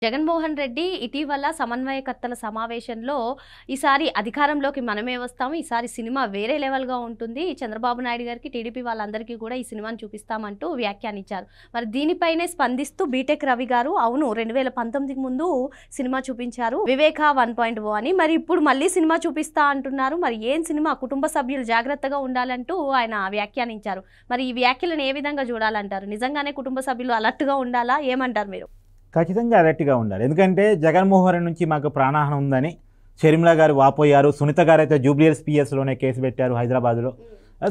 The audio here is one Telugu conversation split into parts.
జగన్మోహన్ రెడ్డి ఇటీవల సమన్వయకర్తల సమావేశంలో ఈసారి అధికారంలోకి మనమే వస్తాము, ఈసారి సినిమా వేరే లెవెల్గా ఉంటుంది, చంద్రబాబు నాయుడు గారికి టీడీపీ వాళ్ళందరికీ కూడా ఈ సినిమాను చూపిస్తామంటూ వ్యాఖ్యానించారు. మరి దీనిపైనే స్పందిస్తూ బీటెక్ రవి గారు అవును 2019కి ముందు సినిమా చూపించారు వివేక 1.0 అని, మరి ఇప్పుడు మళ్ళీ సినిమా చూపిస్తా అంటున్నారు. మరి ఏం సినిమా, కుటుంబ సభ్యులు జాగ్రత్తగా ఉండాలంటూ ఆయన వ్యాఖ్యానించారు. మరి ఈ వ్యాఖ్యలను ఏ విధంగా చూడాలంటారు? నిజంగానే కుటుంబ సభ్యులు అలర్ట్గా ఉండాలా? ఏమంటారు మీరు? ఖచ్చితంగా అలర్ట్గా ఉండాలి. ఎందుకంటే జగన్మోహన్ నుంచి మాకు ప్రాణహాని ఉందని షర్మిల గారు వాపోయారు. సునీత గారు అయితే జూబ్లీహిల్స్ పిఎస్లోనే కేసు పెట్టారు హైదరాబాద్లో.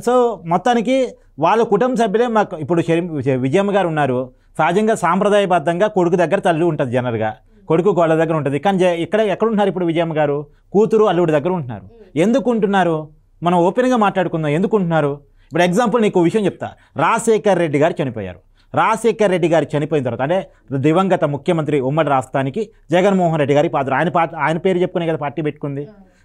సో మొత్తానికి వాళ్ళ కుటుంబ సభ్యులే మాకు. ఇప్పుడు విజయమ్మ గారు ఉన్నారు. సహజంగా సాంప్రదాయబద్ధంగా కొడుకు దగ్గర తల్లి ఉంటుంది, జనరల్గా కొడుకు కోళ్ళ దగ్గర ఉంటుంది. కానీ ఎక్కడ ఉంటున్నారు ఇప్పుడు విజయమ్మ గారు? కూతురు అల్లుడి దగ్గర ఉంటున్నారు. ఎందుకు ఉంటున్నారు? మనం ఓపెన్గా మాట్లాడుకుందాం. ఎందుకు ఉంటున్నారు? ఇప్పుడు ఎగ్జాంపుల్ నీకు విషయం చెప్తా. రాజశేఖర్ రెడ్డి గారు చనిపోయారు. రాజశేఖర్ రెడ్డి గారు చనిపోయిన తర్వాత, అంటే దివంగత ముఖ్యమంత్రి ఉమ్మడి రాష్ట్రానికి జగన్మోహన్ రెడ్డి గారి పాత్ర, ఆయన పేరు చెప్పుకునే కదా పార్టీ పెట్టుకుంది.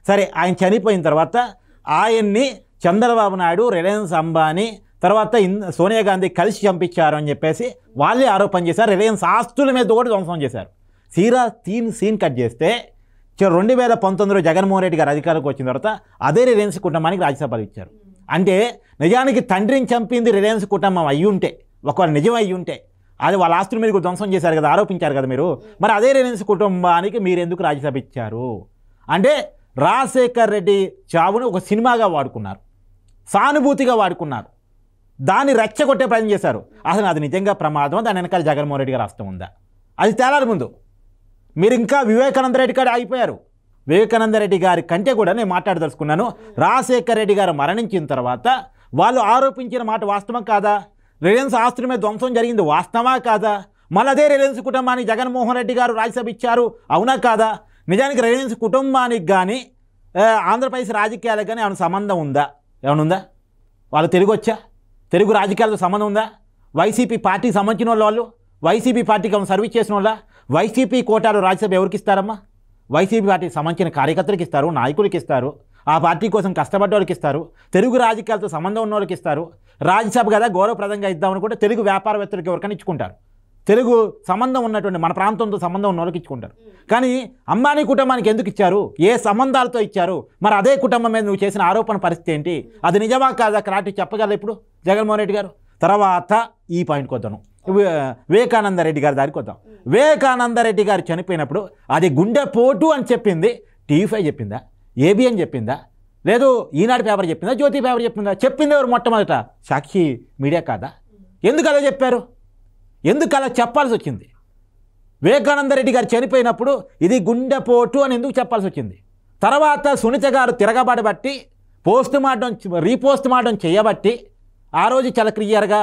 సరే, ఆయన చనిపోయిన తర్వాత ఆయన్ని చంద్రబాబు నాయుడు, రిలయన్స్ అంబానీ, తర్వాత సోనియా గాంధీ కలిసి చంపించారు అని చెప్పేసి వాళ్ళే ఆరోపణ చేశారు. రిలయన్స్ ఆస్తుల మీద కూడా ధ్వంసం చేశారు. సీన్ కట్ చేస్తే 2019లో జగన్మోహన్ రెడ్డి గారు అధికారంలోకి వచ్చిన తర్వాత అదే రిలయన్స్ కుటుంబానికి రాజ్యసభలు ఇచ్చారు. అంటే నిజానికి తండ్రిని చంపింది రిలయన్స్ కుటుంబం అయ్యి ఉంటే, ఒకవేళ నిజం అయ్యి ఉంటే, అది వాళ్ళ ఆస్తుల మీద కూడా ధ్వంసం చేశారు కదా, ఆరోపించారు కదా మీరు. మరి అదే రిలయన్స్ కుటుంబానికి మీరు ఎందుకు రాజ్యసభ ఇచ్చారు? అంటే రాజశేఖర్ రెడ్డి చావును ఒక సినిమాగా వాడుకున్నారు, సానుభూతిగా వాడుకున్నారు, దాన్ని రెచ్చగొట్టే ప్రయత్నం చేశారు. అసలు అది నిజంగా ప్రమాదం, దాని వెనకాల జగన్మోహన్ రెడ్డి గారు రాష్ట్రం ఉందా? అది తేలాలి ముందు. మీరు ఇంకా వివేకానంద రెడ్డి గారు అయిపోయారు. వివేకానంద రెడ్డి గారి కంటే కూడా నేను మాట్లాడదలుచుకున్నాను. రాజశేఖర్ రెడ్డి గారు మరణించిన తర్వాత వాళ్ళు ఆరోపించిన మాట వాస్తవం కాదా? రిలయన్స్ ఆస్తుల మీద ధ్వంసం జరిగింది వాస్తవా కాదా? మళ్ళీ అదే రిలయన్స్ కుటుంబానికి జగన్మోహన్ రెడ్డి గారు రాజ్యసభ ఇచ్చారు, అవునా కాదా? నిజానికి రిలయన్స్ కుటుంబానికి కానీ ఆంధ్రప్రదేశ్ రాజకీయాలకు కానీ ఏమైనా సంబంధం ఉందా? ఏమైనా ఉందా? వాళ్ళు తెలుగు వచ్చా? తెలుగు రాజకీయాలతో సంబంధం ఉందా? వైసీపీ పార్టీకి సంబంధించిన వాళ్ళు, వైసీపీ పార్టీకి ఏమైనా సర్వీస్ చేసిన వాళ్ళ? వైసీపీ కోటాలు రాజ్యసభ ఎవరికి ఇస్తారమ్మా? వైసీపీ పార్టీకి సంబంధించిన కార్యకర్తలకు ఇస్తారు, నాయకులకి ఇస్తారు, ఆ పార్టీ కోసం కష్టపడ్డ వాళ్ళకి ఇస్తారు, తెలుగు రాజకీయాలతో సంబంధం ఉన్న వాళ్ళకి ఇస్తారు. రాజ్యసభ కదా గౌరవప్రదంగా ఇద్దామనుకుంటే తెలుగు వ్యాపారవేత్తలకు ఎవరికైనా ఇచ్చుకుంటారు, తెలుగు సంబంధం ఉన్నటువంటి మన ప్రాంతంతో సంబంధం ఉన్న వాళ్ళకి ఇచ్చుకుంటారు. కానీ అంబానీ కుటుంబానికి ఎందుకు ఇచ్చారు? ఏ సంబంధాలతో ఇచ్చారు? మరి అదే కుటుంబం మీద నువ్వు చేసిన ఆరోపణ పరిస్థితి ఏంటి? అది నిజమా కాదా? క్లారిటీ చెప్పగలరు ఇప్పుడు జగన్మోహన్ రెడ్డి గారు. తర్వాత ఈ పాయింట్కి వద్దాను, వివేకానంద రెడ్డి గారి దారికి వద్దాం. వివేకానంద రెడ్డి గారు చనిపోయినప్పుడు అది గుండెపోటు అని చెప్పింది టీవీ5 చెప్పిందా? ఏబిఎన్ చెప్పిందా? లేదు ఈనాడు పేపర్ చెప్పిందా? జ్యోతి పేపర్ చెప్పిందా? చెప్పింది ఎవరు మొట్టమొదట? సాక్షి మీడియా కాదా? ఎందుకు అలా చెప్పారు? ఎందుకు అలా చెప్పాల్సి వచ్చింది? వివేకానంద రెడ్డి గారు చనిపోయినప్పుడు ఇది గుండెపోటు అని ఎందుకు చెప్పాల్సి వచ్చింది? తర్వాత సునీత గారు తిరగబడి బట్టి రీపోస్ట్ మార్టం చేయబట్టి ఆ రోజు చాలా క్లియర్గా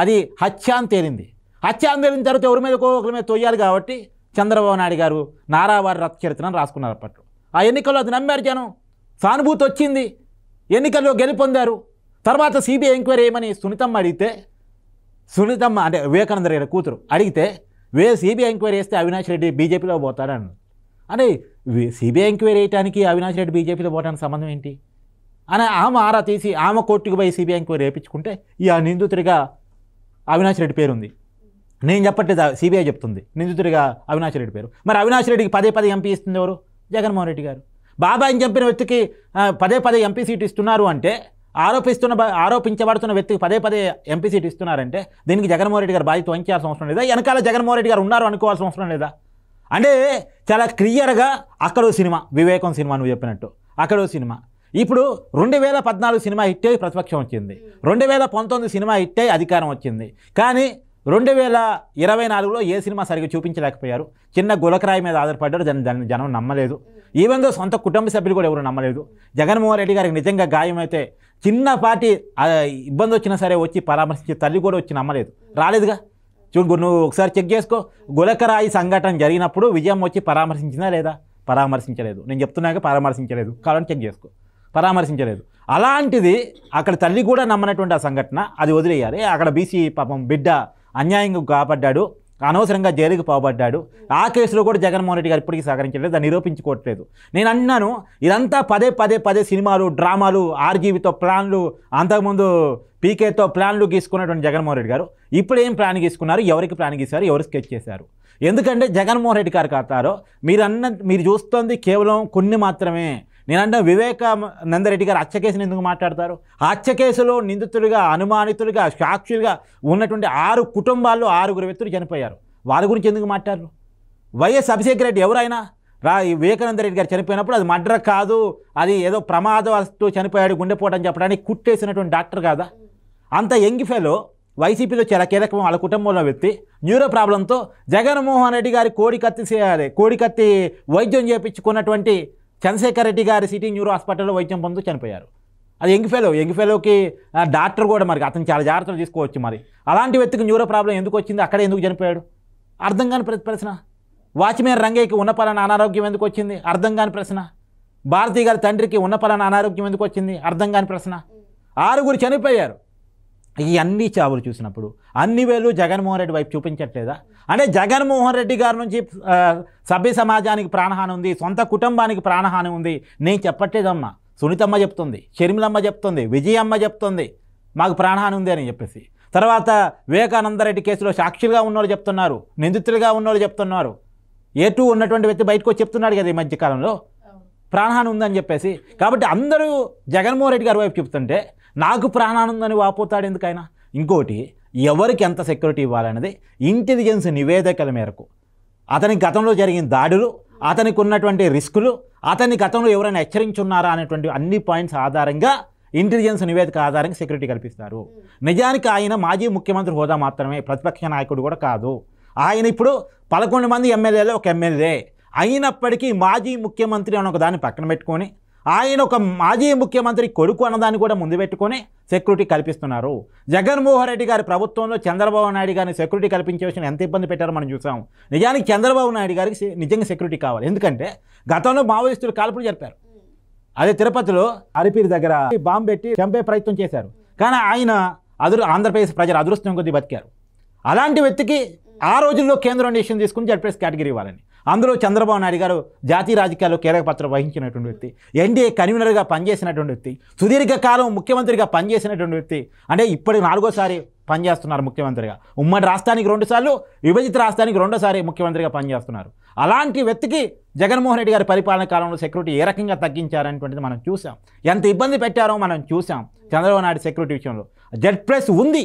అది హత్య అని తేలింది. హత్య అని తేలిన తర్వాత ఎవరి మీద ఒకరి మీద తొయ్యాలి కాబట్టి చంద్రబాబు నాయుడు గారు నారావారి రక్త చరిత్రను రాసుకున్నారు. అప్పట్లో ఆ ఎన్నికల్లో అది నమ్మారు జనం, సానుభూతి వచ్చింది, ఎన్నికల్లో గెలుపొందారు. తర్వాత సిబిఐ ఎంక్వైరీ ఏమని సునీతమ్మ అడిగితే, సునీతమ్మ అంటే వివేకానంద రెడ్డి కూతురు అడిగితే, సిబిఐ ఎంక్వైరీ చేస్తే అవినాష్ రెడ్డి బీజేపీలో పోతాడని. అంటే సిబిఐ ఎంక్వైరీ వేయడానికి అవినాష్ రెడ్డి బీజేపీలో పోవడానికి సంబంధం ఏంటి అని ఆమె ఆరా తీసి ఆమె కోర్టుకు పోయి సిబిఐ ఎంక్వైరీ వేయించుకుంటే ఈ నిందితుడిగా అవినాష్ రెడ్డి పేరు ఉంది. నేను చెప్పట్లేదు, సిబిఐ చెప్తుంది నిందితుడిగా అవినాష్ రెడ్డి పేరు. మరి అవినాష్ రెడ్డికి పదే ఎంపీ ఇస్తుంది ఎవరు? జగన్మోహన్ రెడ్డి గారు. బాబాయిని చంపిన వ్యక్తికి పదే ఎంపీ సీట్ ఇస్తున్నారు అంటే, ఆరోపించబడుతున్న వ్యక్తికి పదే ఎంపీ సీట్ ఇస్తున్నారంటే దీనికి జగన్మోహన్ రెడ్డి గారు బాధ్యత వహించాల్సిన అవసరం లేదా? వెనకాల జగన్మోహన్ రెడ్డి గారు ఉన్నారు అనుకోవాల్సిన అవసరం లేదా? అంటే చాలా క్లియర్గా అక్కడో సినిమా, వివేకం సినిమా నువ్వు చెప్పినట్టు అక్కడో సినిమా. ఇప్పుడు 2014 సినిమా హిట్ అయ్యి ప్రతిపక్షం వచ్చింది, 2019 సినిమా హిట్ అయ్యి అధికారం వచ్చింది. కానీ 2024లో ఏ సినిమా సరిగ్గా చూపించలేకపోయారు. చిన్న గులకరాయి మీద ఆధారపడ్డారు, జనం నమ్మలేదు. ఈవెన్ సొంత కుటుంబ సభ్యులు కూడా ఎవరు నమ్మలేదు. జగన్మోహన్ రెడ్డి గారికి నిజంగా గాయమైతే చిన్నపాటి ఇబ్బంది వచ్చినా సరే వచ్చి పరామర్శించే తల్లి కూడా వచ్చి నమ్మలేదు, రాలేదుగా. నువ్వు ఒకసారి చెక్ చేసుకో. గులకరాయి సంఘటన జరిగినప్పుడు విజయం వచ్చి పరామర్శించిందా లేదా? పరామర్శించలేదు. నేను చెప్తున్నాక పరామర్శించలేదు, కావాలని చెక్ చేసుకో, పరామర్శించలేదు. అలాంటిది అక్కడ తల్లి కూడా నమ్మనటువంటి ఆ సంఘటన అది వదిలేయాలి. అక్కడ బీసీ పాపం బిడ్డ అన్యాయంగా కాపాడ్డాడు, అనవసరంగా జైలుకి పోబడ్డాడు. ఆ కేసులో కూడా జగన్మోహన్ రెడ్డి గారు ఇప్పటికీ సహకరించలేదు, దాన్ని నిరూపించుకోవట్లేదు. నేను అన్నాను ఇదంతా పదే సినిమాలు, డ్రామాలు, ఆర్జీవితో ప్లాన్లు, అంతకుముందు పీకేతో ప్లాన్లు గీసుకున్నటువంటి జగన్మోహన్ రెడ్డి గారు ఇప్పుడు ఏం ప్లాన్ గీసుకున్నారు? ఎవరికి ప్లాన్ గీశారు? ఎవరు స్కెచ్ చేశారు? ఎందుకంటే జగన్మోహన్ రెడ్డి గారి ఖాతాలో మీరు చూస్తుంది కేవలం కొన్ని మాత్రమే. నేనంటే వివేకానందరెడ్డి గారు హత్య కేసుని ఎందుకు మాట్లాడతారు? ఆ హత్య కేసులో నిందితులుగా, అనుమానితులుగా, సాక్షులుగా ఉన్నటువంటి 6 కుటుంబాల్లో 6 వ్యక్తులు చనిపోయారు. వాళ్ళ గురించి ఎందుకు మాట్లాడరు? వైఎస్ అభిషేక్ రెడ్డి ఎవరైనా ఈ వివేకానంద రెడ్డి గారు చనిపోయినప్పుడు అది మర్డర్ కాదు, అది ఏదో ప్రమాదవస్తూ చనిపోయాడు, గుండెపోటు అని చెప్పడానికి కుట్టేసినటువంటి డాక్టర్ కాదా? అంత యంగ్ ఫెలో వైసీపీలో చాలా కీలకం వాళ్ళ కుటుంబంలో వ్యక్తి న్యూరో ప్రాబ్లంతో జగన్మోహన్ రెడ్డి గారి కోడికత్తి వైద్యం చేయించుకున్నటువంటి చంద్రశేఖర్ రెడ్డి గారి సిటీ న్యూరో హాస్పిటల్లో వైద్యం పొందుతూ చనిపోయారు. అది యంగ్ ఫెలోకి డాక్టర్ కూడా మరి అతను చాలా జాగ్రత్తలు తీసుకోవచ్చు. మరి అలాంటి వ్యక్తికి న్యూరో ప్రాబ్లం ఎందుకు వచ్చింది, అక్కడే ఎందుకు చనిపోయాడు? అర్థం కాని ప్రశ్న. వాచ్మెన్ రంగయ్యకి ఉన్నపలాన అనారోగ్యం ఎందుకు వచ్చింది? అర్థం కాని ప్రశ్న. భారతి గారి తండ్రికి ఉన్నపలాన అనారోగ్యం ఎందుకు వచ్చింది? అర్థం కాని ప్రశ్న. 6 చనిపోయారు. ఈ అన్ని చావులు చూసినప్పుడు అన్ని వేలు జగన్మోహన్ రెడ్డి వైపు చూపించట్లేదా? అంటే జగన్మోహన్ రెడ్డి గారి నుంచి సభ్య సమాజానికి ప్రాణహాని ఉంది, సొంత కుటుంబానికి ప్రాణహాని ఉంది. నేను చెప్పట్లేదమ్మా, సునీతమ్మ చెప్తుంది, షర్మిలమ్మ చెప్తుంది, విజయమ్మ చెప్తుంది మాకు ప్రాణహాని ఉంది అని చెప్పేసి. తర్వాత వివేకానందరెడ్డి కేసులో సాక్షులుగా ఉన్నోళ్ళు చెప్తున్నారు, నిందితులుగా ఉన్నోళ్ళు చెప్తున్నారు. ఏటూ ఉన్నటువంటి వ్యక్తి బయటకు వచ్చి చెప్తున్నాడు కదా ఈ మధ్యకాలంలో ప్రాణహాని ఉందని చెప్పేసి. కాబట్టి అందరూ జగన్మోహన్ రెడ్డి గారి వైపు చెప్తుంటే నాకు ప్రాణహాని ఉందని వాపోతాడు ఎందుకైనా. ఇంకోటి, ఎవరికి ఎంత సెక్యూరిటీ ఇవ్వాలనేది ఇంటెలిజెన్స్ నివేదికల మేరకు, అతని గతంలో జరిగిన దాడులు, అతనికి ఉన్నటువంటి రిస్కులు, అతని గతంలో ఎవరైనా హెచ్చరించున్నారా అనేటువంటి అన్ని పాయింట్స్ ఆధారంగా ఇంటెలిజెన్స్ నివేదిక ఆధారంగా సెక్యూరిటీ కల్పిస్తారు. నిజానికి ఆయన మాజీ ముఖ్యమంత్రి హోదా మాత్రమే, ప్రతిపక్ష నాయకుడు కూడా కాదు. ఆయన ఇప్పుడు 11 మంది ఎమ్మెల్యేలు, ఒక ఎమ్మెల్యే అయినప్పటికీ మాజీ ముఖ్యమంత్రి అని ఒక దాన్ని పక్కన పెట్టుకొని, ఆయన ఒక మాజీ ముఖ్యమంత్రి కొడుకు అన్నదాన్ని కూడా ముందు పెట్టుకొని సెక్యూరిటీ కల్పిస్తున్నారు. జగన్మోహన్ రెడ్డి గారి ప్రభుత్వంలో చంద్రబాబు నాయుడు గారిని సెక్యూరిటీ కల్పించే విషయం ఎంత ఇబ్బంది పెట్టారో మనం చూసాం. నిజానికి చంద్రబాబు నాయుడు గారికి నిజంగా సెక్యూరిటీ కావాలి. ఎందుకంటే గతంలో మావోయిస్టులు కాల్పులు జరిపారు. అదే తిరుపతిలో అరిపీరి దగ్గర బాంబు పెట్టి చంపే ప్రయత్నం చేశారు. కానీ ఆయన ఆంధ్రప్రదేశ్ ప్రజలు అదృష్టం కొద్దీ బతికారు. అలాంటి వ్యక్తికి ఆ రోజుల్లో కేంద్రం డెసిషన్ తీసుకుని జడ్పీఎస్ కేటగిరీ ఇవ్వాలని, అందులో చంద్రబాబు నాయుడు గారు జాతీయ రాజకీయాల్లో కీలక పాత్ర వహించినటువంటి వ్యక్తి, ఎన్డీఏ కన్వీనర్గా పనిచేసినటువంటి వ్యక్తి, సుదీర్ఘకాలం ముఖ్యమంత్రిగా పనిచేసినటువంటి వ్యక్తి. అంటే ఇప్పటికి 4వ పనిచేస్తున్నారు ముఖ్యమంత్రిగా. ఉమ్మడి రాష్ట్రానికి 2 సార్లు, విభజిత రాష్ట్రానికి 2వ ముఖ్యమంత్రిగా పనిచేస్తున్నారు. అలాంటి వ్యక్తికి జగన్మోహన్ రెడ్డి గారి పరిపాలన కాలంలో సెక్యూరిటీ ఏ రకంగా తగ్గించారనేటువంటిది మనం చూసాం. ఎంత ఇబ్బంది పెట్టారో మనం చూసాం చంద్రబాబు నాయుడు సెక్యూరిటీ విషయంలో. జెడ్+ ఉంది,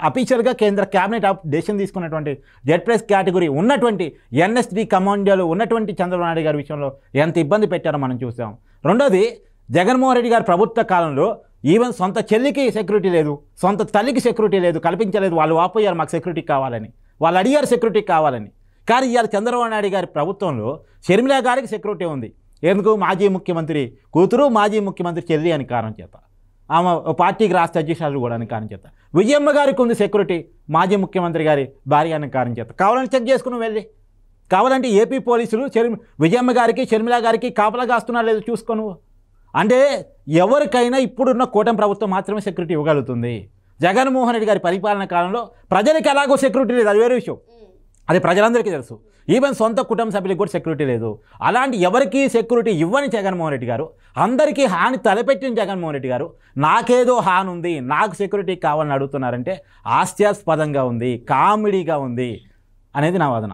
అఫీషియల్గా కేంద్ర క్యాబినెట్ డెసిషన్ తీసుకున్నటువంటి జెడ్+ కేటగిరీ ఉన్నటువంటి NSD కమాండోలు ఉన్నటువంటి చంద్రబాబు నాయుడు గారి విషయంలో ఎంత ఇబ్బంది పెట్టారో మనం చూసాం. రెండోది, జగన్మోహన్ రెడ్డి గారి ప్రభుత్వ కాలంలో ఈవెన్ సొంత చెల్లికి సెక్యూరిటీ లేదు, సొంత తల్లికి సెక్యూరిటీ లేదు, కల్పించలేదు. వాళ్ళు వాపోయారు మాకు సెక్యూరిటీ కావాలని, వాళ్ళు అడిగారు సెక్యూరిటీ కావాలని. కానీ ఇవాళ చంద్రబాబు నాయుడు గారి ప్రభుత్వంలో షర్మిల గారికి సెక్యూరిటీ ఉంది. ఎందుకు? మాజీ ముఖ్యమంత్రి కూతురు, మాజీ ముఖ్యమంత్రి చెల్లి అని కారణం చేత, ఆమె పార్టీకి రాష్ట్ర అధ్యక్షురాలు కూడా అని కారణం చేత. విజయమ్మ గారికి ఉంది సెక్యూరిటీ, మాజీ ముఖ్యమంత్రి గారి భార్య అని కారణం చేత. కావాలని చెక్ చేసుకుని వెళ్ళి, కావాలంటే ఏపీ పోలీసులు విజయమ్మ గారికి, షర్మిల గారికి కాపలా కాస్తున్నారు లేదో చూసుకోను. అంటే ఎవరికైనా ఇప్పుడున్న కూటమి ప్రభుత్వం మాత్రమే సెక్యూరిటీ ఇవ్వగలుగుతుంది. జగన్మోహన్ రెడ్డి గారి పరిపాలన కాలంలో ప్రజలకు ఎలాగో సెక్యూరిటీ లేదు, అది వేరే విషయం, అది ప్రజలందరికీ తెలుసు. ఈవెన్ సొంత కుటుంబ సభ్యులకు కూడా సెక్యూరిటీ లేదు. అలాంటి ఎవరికీ సెక్యూరిటీ ఇవ్వని జగన్మోహన్ రెడ్డి గారు, అందరికీ హాని తలపెట్టిన జగన్మోహన్ రెడ్డి గారు నాకేదో హాని ఉంది, నాకు సెక్యూరిటీ కావాలని అడుగుతున్నారంటే హాస్యాస్పదంగా ఉంది, కామెడీగా ఉంది అనేది నా వాదన.